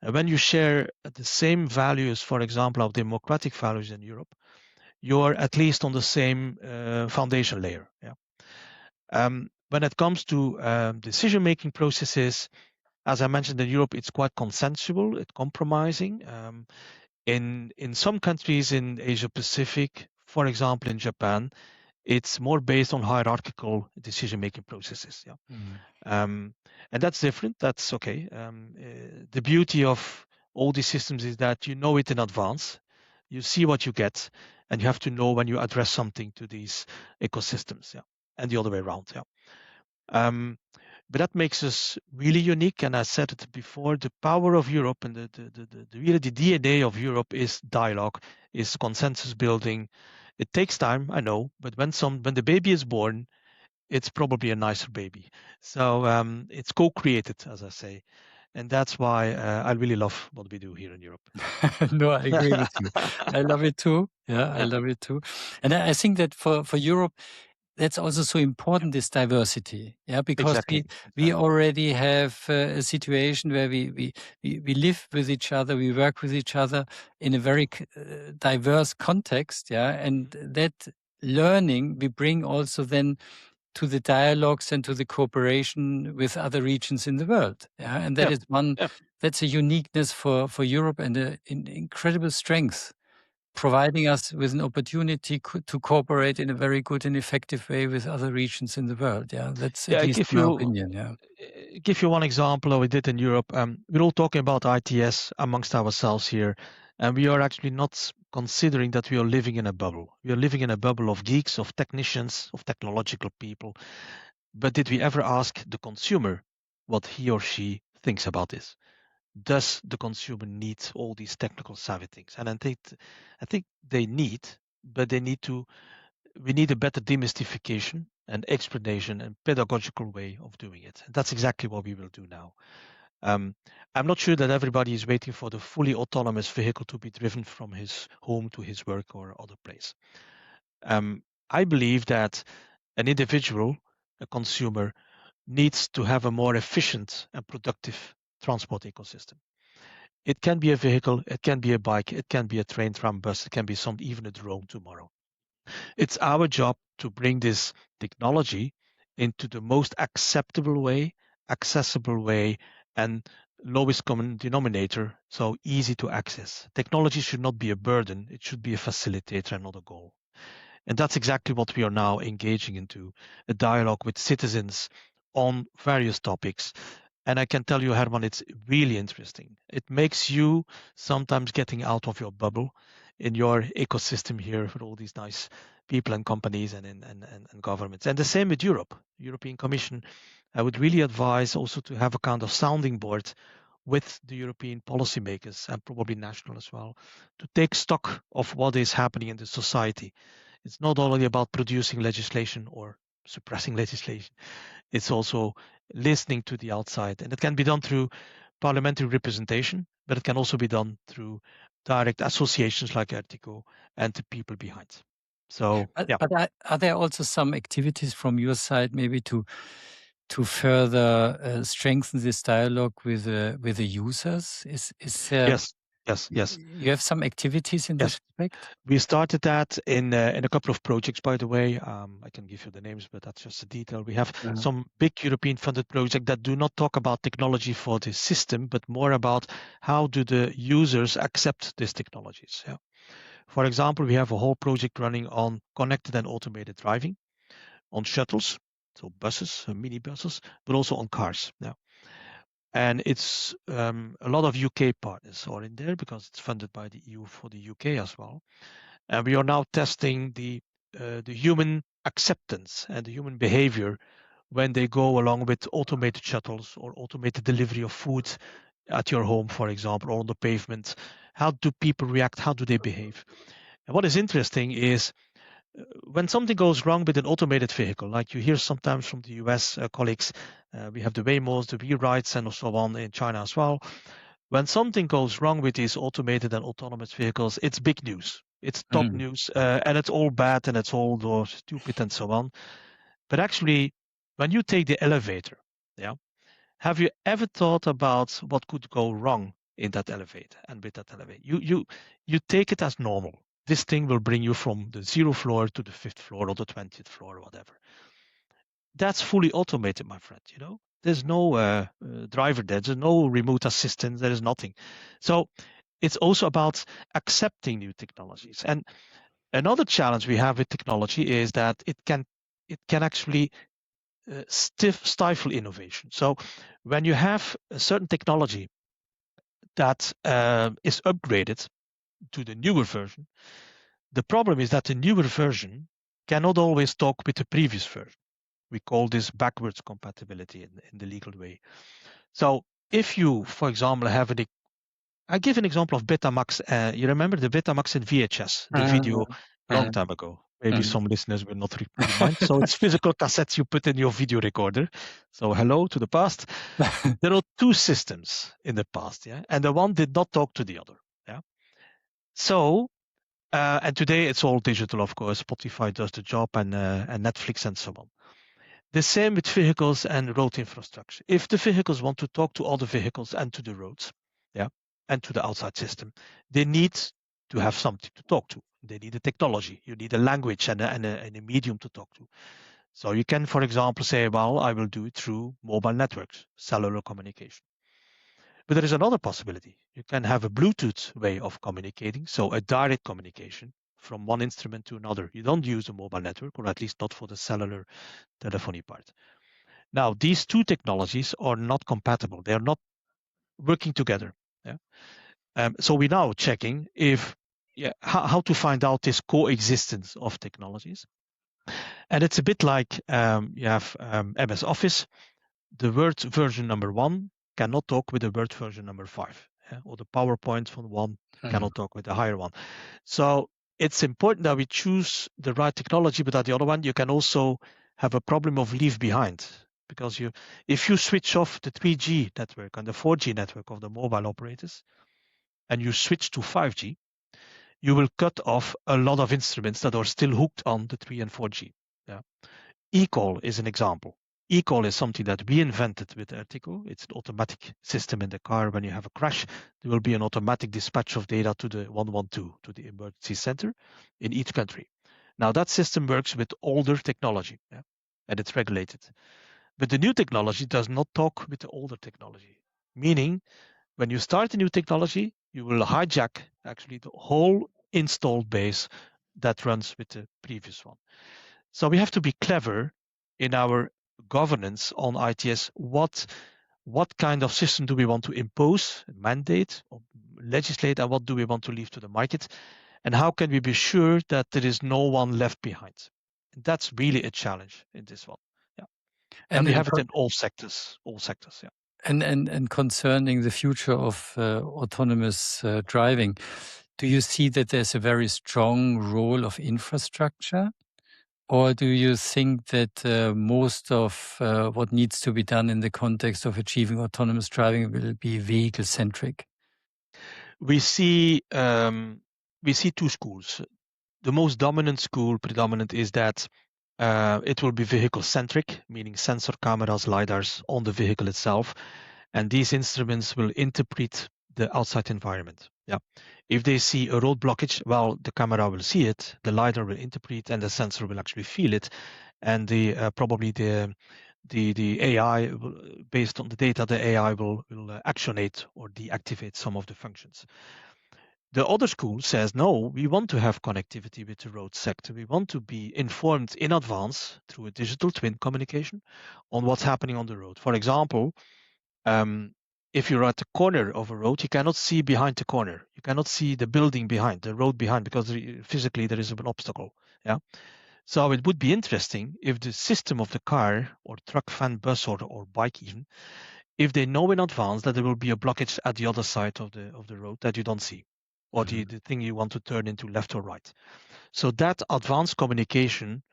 And when you share the same values, for example, our democratic values in Europe, you're at least on the same foundation layer. Yeah. When it comes to decision-making processes, as I mentioned, in Europe, it's quite consensual, it's compromising. In some countries in Asia Pacific, for example, in Japan, it's more based on hierarchical decision-making processes. Yeah. Mm. And that's different. That's okay. The beauty of all these systems is that you know it in advance. You see what you get, and you have to know when you address something to these ecosystems. Yeah, and the other way around. Yeah. Um, but that makes us really unique. And I said it before: the power of Europe and really the DNA of Europe is dialogue, is consensus building. It takes time, I know, but when the baby is born, it's probably a nicer baby. So it's co-created, as I say, and that's why I really love what we do here in Europe. No, I agree with you. I love it too. Yeah, I Yeah, love it too. And I think that for Europe, that's also so important, this diversity. Yeah, because exactly, we exactly. already have a situation where we live with each other, we work with each other in a very diverse context. Yeah, and that learning we bring also then to the dialogues and to the cooperation with other regions in the world. Yeah, and that Yeah, is one yeah, that's a uniqueness for Europe and an incredible strength, providing us with an opportunity to cooperate in a very good and effective way with other regions in the world. Yeah, that's yeah. at I least give my you opinion. Yeah. give you one example of what we did in Europe. We're all talking about ITS amongst ourselves here, and we are actually not considering that we are living in a bubble. We are living in a bubble of geeks, of technicians, of technological people. But did we ever ask the consumer what he or she thinks about this? Does the consumer need all these technical savvy things? And I think they need, but we need a better demystification and explanation and pedagogical way of doing it. And that's exactly what we will do now. Um, I'm not sure that everybody is waiting for the fully autonomous vehicle to be driven from his home to his work or other place. I believe that an individual, a consumer, needs to have a more efficient and productive transport ecosystem. It can be a vehicle, it can be a bike, it can be a train, tram, bus, it can be even a drone tomorrow. It's our job to bring this technology into the most acceptable way, accessible way, and lowest common denominator, so easy to access. Technology should not be a burden, it should be a facilitator and not a goal. And that's exactly what we are now engaging into, a dialogue with citizens on various topics. And I can tell you, Herman, it's really interesting. It makes you sometimes getting out of your bubble in your ecosystem here with all these nice people and companies and governments. And the same with Europe, European Commission. I would really advise also to have a kind of sounding board with the European policymakers and probably national as well, to take stock of what is happening in the society. It's not only about producing legislation or suppressing legislation, it's also listening to the outside. And it can be done through parliamentary representation, but it can also be done through direct associations like ERTICO and the people behind. So, yeah. But are there also some activities from your side, maybe to further strengthen this dialogue with the users? Is there Yes, yes, yes, you have some activities in yes. this respect? We started that in a couple of projects, by the way. I can give you the names, but that's just a detail. We have Yeah. some big European funded projects that do not talk about technology for the system, but more about how do the users accept these technologies. Yeah. For example, we have a whole project running on connected and automated driving, on shuttles, so buses, minibuses, but also on cars. Yeah. And it's a lot of UK partners are in there because it's funded by the EU for the UK as well. And we are now testing the human acceptance and the human behavior when they go along with automated shuttles or automated delivery of food at your home, for example, or on the pavement. How do people react? How do they behave? And what is interesting is when something goes wrong with an automated vehicle, like you hear sometimes from the US colleagues, we have the Waymos, the WeRides, and so on in China as well. When something goes wrong with these automated and autonomous vehicles, it's big news. It's top Mhm. news, and it's all bad and it's all stupid and so on. But actually, when you take the elevator, yeah, have you ever thought about what could go wrong in that elevator and with that elevator? You take it as normal. This thing will bring you from the 0th floor to the 5th floor or the 20th floor or whatever. That's fully automated, my friend. There's no driver there. There's no remote assistant. There is nothing. So it's also about accepting new technologies. And another challenge we have with technology is that it can actually stifle innovation. So when you have a certain technology that is upgraded to the newer version, the problem is that the newer version cannot always talk with the previous version. We call this backwards compatibility in the legal way. So if you, for example, I give an example of Betamax. You remember the Betamax in VHS, the video long time ago. Maybe some listeners will not remind. So it's physical cassettes you put in your video recorder. So hello to the past. There are two systems in the past, yeah, and the one did not talk to the other, yeah. So and today it's all digital, of course. Spotify does the job, and Netflix and so on. The same with vehicles and road infrastructure. If the vehicles want to talk to other vehicles and to the roads, yeah, and to the outside system, they need to have something to talk to. They need a technology. You need a language and a medium to talk to. So you can, for example, say, well, I will do it through mobile networks, cellular communication. But there is another possibility. You can have a Bluetooth way of communicating, so a direct communication from one instrument to another. You don't use a mobile network, or at least not for the cellular telephony part. Now, these two technologies are not compatible. They are not working together. Yeah? So we're now checking how to find out this coexistence of technologies. And it's a bit like you have MS Office. The Word version number 1 cannot talk with the Word version number 5. Yeah? Or the PowerPoint from one cannot talk with the higher one. So it's important that we choose the right technology, but at the other one, you can also have a problem of leave behind. Because if you switch off the 3G network and the 4G network of the mobile operators, and you switch to 5G, you will cut off a lot of instruments that are still hooked on the 3 and 4G. Yeah. eCall is an example. eCall is something that we invented with ERTICO. It's an automatic system in the car. When you have a crash, there will be an automatic dispatch of data to the 112, to the emergency center in each country. Now that system works with older technology, yeah, and it's regulated. But the new technology does not talk with the older technology, meaning when you start a new technology, you will hijack actually the whole installed base that runs with the previous one. So we have to be clever in our governance on ITS. What kind of system do we want to impose, mandate, or legislate, and what do we want to leave to the market? And how can we be sure that there is no one left behind? And that's really a challenge in this one. Yeah. And we have it in all sectors. Yeah. And concerning the future of autonomous driving, do you see that there's a very strong role of infrastructure? Or do you think that most of what needs to be done in the context of achieving autonomous driving will be vehicle-centric? We see two schools. The most predominant is that it will be vehicle-centric, meaning sensor cameras, lidars on the vehicle itself, and these instruments will interpret the outside environment. Yeah, if they see a road blockage, well, the camera will see it, the lidar will interpret, and the sensor will actually feel it, and probably the AI, based on the data, the AI will actionate or deactivate some of the functions. The other school says, no, we want to have connectivity with the road sector. We want to be informed in advance through a digital twin communication on what's happening on the road. For example, if you're at the corner of a road, you cannot see behind the corner. You cannot see the building behind, the road behind, because physically there is an obstacle. Yeah. So it would be interesting if the system of the car or truck, van, bus, or bike even, if they know in advance that there will be a blockage at the other side of the road that you don't see, or the thing you want to turn into left or right. So that advanced communication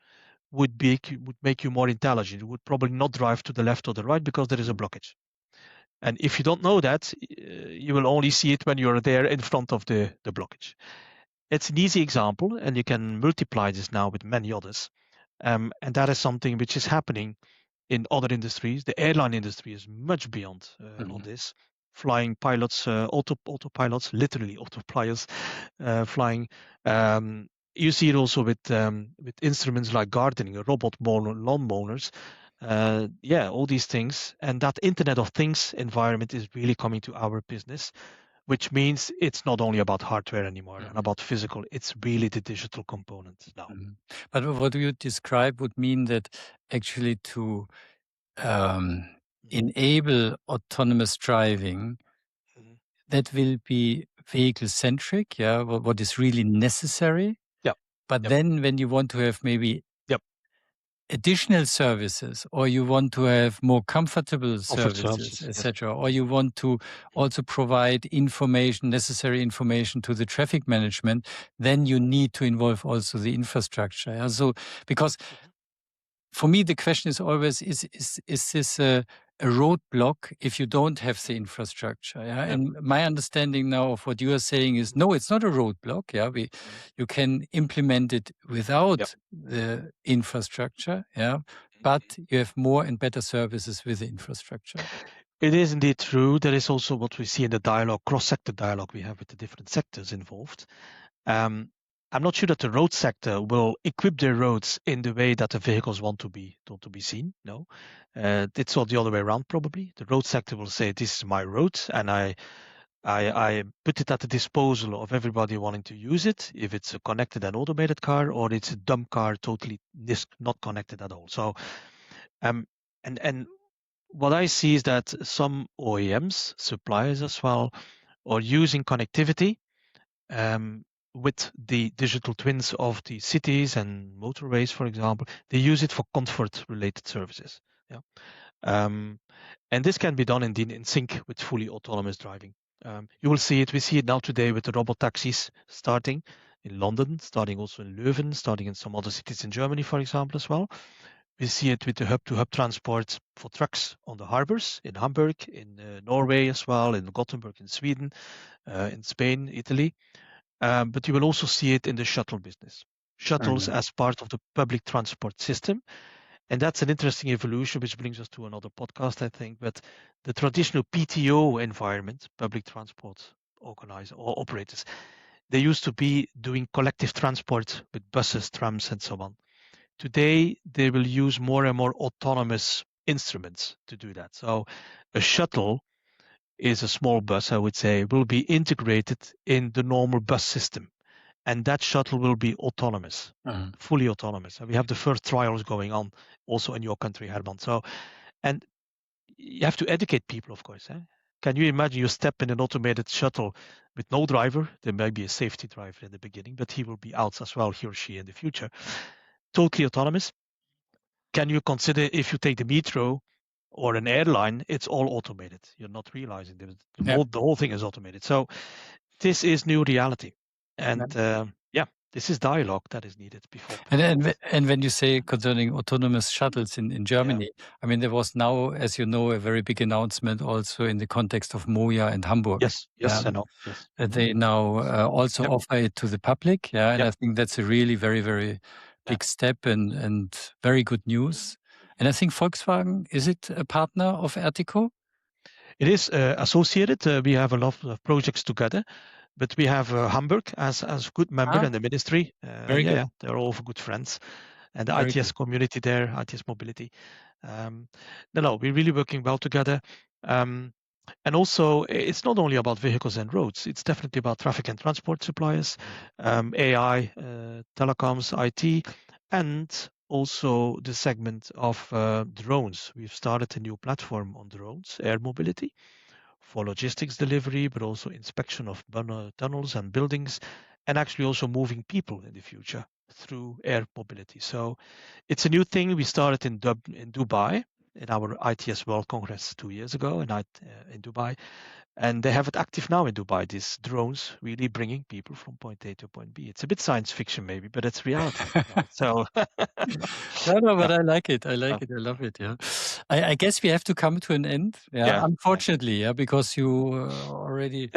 would make you more intelligent. You would probably not drive to the left or the right because there is a blockage. And if you don't know that, you will only see it when you're there in front of the blockage. It's an easy example, and you can multiply this now with many others. And that is something which is happening in other industries. The airline industry is much beyond on this. Flying pilots, autopilots, literally autopilots, flying. You see it also with instruments like gardening, robot lawn mowers. All these things. And that Internet of Things environment is really coming to our business, which means it's not only about hardware anymore and about physical, it's really the digital component now. But what you describe would mean that actually to enable autonomous driving, that will be vehicle-centric, yeah, what is really necessary. Yeah. But Yep. then when you want to have maybe additional services, or you want to have more comfortable services, etc., or you want to also provide information, necessary information to the traffic management, then you need to involve also the infrastructure. Yeah? So, because for me, the question is always, is this a roadblock if you don't have the infrastructure? Yeah? And my understanding now of what you are saying is, no, it's not a roadblock. Yeah, you can implement it without the infrastructure. Yeah, but you have more and better services with the infrastructure. It is indeed true. There is also what we see in the dialogue, cross-sector dialogue we have with the different sectors involved. I'm not sure that the road sector will equip their roads in the way that the vehicles want to be seen. No, it's all the other way around. Probably the road sector will say, "This is my road, and I put it at the disposal of everybody wanting to use it. If it's a connected and automated car, or it's a dumb car, totally not connected at all." So, and what I see is that some OEMs, suppliers as well, are using connectivity with the digital twins of the cities and motorways, for example. They use it for comfort-related services. Yeah, and this can be done indeed in sync with fully autonomous driving. You will see it. We see it now today with the robot taxis starting in London, starting also in Leuven, starting in some other cities in Germany, for example, as well. We see it with the hub-to-hub transport for trucks on the harbors in Hamburg, in Norway as well, in Gothenburg in Sweden, in Spain, Italy. But you will also see it in the shuttle business. Shuttles as part of the public transport system. And that's an interesting evolution, which brings us to another podcast, I think. But the traditional PTO environment, public transport organizers or operators, they used to be doing collective transport with buses, trams, and so on. Today, they will use more and more autonomous instruments to do that. So a shuttle is a small bus, I would say, will be integrated in the normal bus system. And that shuttle will be autonomous, fully autonomous. And we have the first trials going on also in your country, Herman. So, and you have to educate people, of course. Can you imagine you step in an automated shuttle with no driver? There may be a safety driver in the beginning, but he will be out as well, he or she in the future. Totally autonomous. Can you consider if you take the metro or an airline, it's all automated. You're not realizing the whole thing is automated. So this is new reality. And this is dialogue that is needed before. And when you say concerning autonomous shuttles in Germany, I mean, there was now, as you know, a very big announcement also in the context of Moja and Hamburg. Yes, I know. Yes. That they now also offer it to the public. Yeah, and I think that's a really very, very big step and very good news. And I think Volkswagen, is it a partner of ERTICO? It is associated. We have a lot of projects together. But we have Hamburg as a good member in the ministry. Very good. They're all good friends. And the ITS community there, ITS mobility. We're really working well together. And also, it's not only about vehicles and roads. It's definitely about traffic and transport suppliers, AI, telecoms, IT, and also the segment of drones. We've started a new platform on drones, air mobility, for logistics delivery, but also inspection of tunnels and buildings, and actually also moving people in the future through air mobility. So it's a new thing. We started in Dubai in our ITS World Congress 2 years ago in Dubai. And they have it active now in Dubai, these drones really bringing people from point A to point B. It's a bit science fiction maybe, but it's reality. So No, but I like it. I like it. I love it. Yeah. I guess we have to come to an end. Yeah, Yeah. unfortunately, yeah, because you already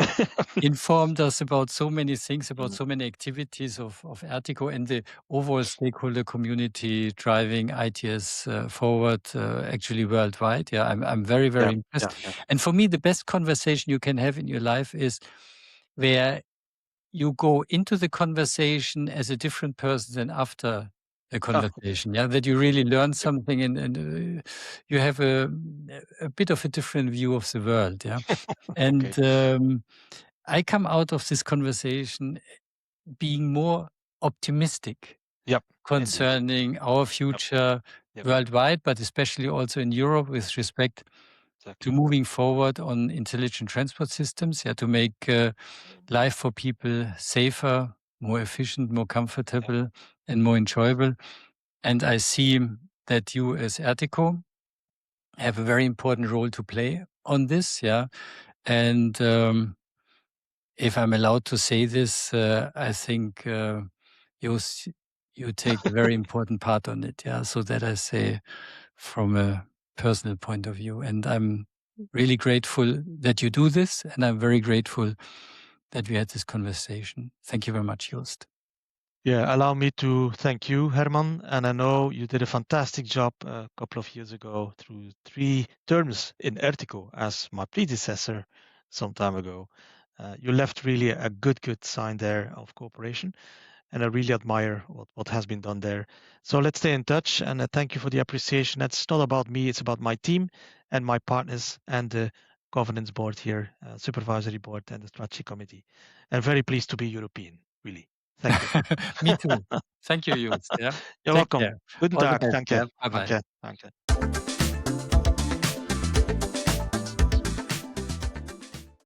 informed us about so many things, about Mm. so many activities of ERTICO and the overall stakeholder community driving ITS forward, actually worldwide. Yeah, I'm very, Yeah. very impressed. Yeah. And for me, the best conversation you can have in your life is where you go into the conversation as a different person than after the conversation. Yeah, that you really learn something and you have a bit of a different view of the world. Yeah, and Okay. I come out of this conversation being more optimistic Yep. Indeed. concerning our Yep. future Yep. worldwide, but especially also in Europe with respect to Exactly. moving forward on intelligent transport systems, yeah, to make life for people safer, more efficient, more comfortable, and more enjoyable. And I see that you as ERTICO have a very important role to play on this, yeah. And if I'm allowed to say this, I think you you take a very important part on it, yeah. So that I say from a personal point of view, and I'm really grateful that you do this, and I'm very grateful that we had this conversation. Thank you very much, Joost. Yeah, allow me to thank you, Herman. And I know you did a fantastic job a couple of years ago through 3 terms in ERTICO as my predecessor some time ago. You left really a good sign there of cooperation. And I really admire what has been done there. So let's stay in touch. And thank you for the appreciation. It's not about me, it's about my team and my partners and the governance board here, supervisory board and the strategy committee. And very pleased to be European, really. Thank you. Me too. Thank you, Joost. Yeah. You're Take welcome. care. Guten All the Tag. best. Danke. Yeah. Bye bye. Danke. Danke.